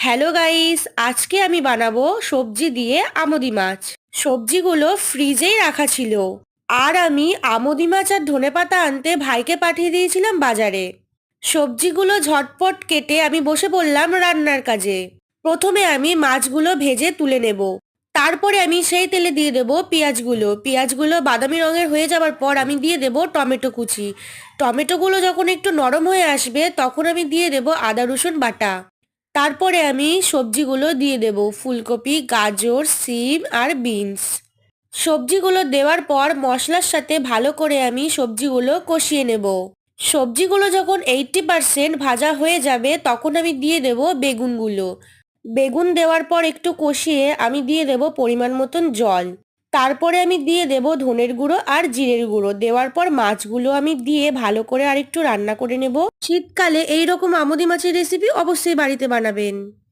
Hello guys, আজকে আমি বানাবো সবজি দিয়ে আমুদি মাছ। সবজিগুলো ফ্রিজেই রাখা ছিল। আর আমি আমুদি মাছ আর ধনেপাতা আনতে ভাইকে পাঠিয়ে দিয়েছিলাম বাজারে। সবজিগুলো ঝটপট কেটে আমি বসে পড়লাম রান্নার কাজে। প্রথমে আমি মাছগুলো ভেজে তুলে নেব। তারপরে আমি সেই তেলে দিয়ে দেব পেঁয়াজগুলো। পেঁয়াজগুলো বাদামি রঙের হয়ে যাওয়ার পর আমি দিয়ে দেব টমেটো কুচি। টমেটোগুলো যখন একটু নরম হয়ে আসবে তখন আমি দিয়ে দেব আদা রসুন বাটা। তারপরে আমি সবজিগুলো দিয়ে দেব, ফুলকপি, গাজর, সিম আর বিনস। সবজিগুলো দেওয়ার পর মশলার সাথে ভালো করে আমি সবজিগুলো কষিয়ে নেব। সবজিগুলো যখন 80% ভাজা হয়ে যাবে তখন আমি দিয়ে দেব বেগুনগুলো। বেগুন দেওয়ার পর একটু কষিয়ে আমি দিয়ে দেব পরিমাণ মতন জল। তারপরে আমি দিয়ে দেব ধনের গুঁড়ো আর জিরের গুঁড়ো। দেওয়ার পর মাছগুলো আমি দিয়ে ভালো করে আরেকটু রান্না করে নেব। শীতকালে এই রকম আমুদি মাছের রেসিপি অবশ্যই বাড়িতে বানাবেন।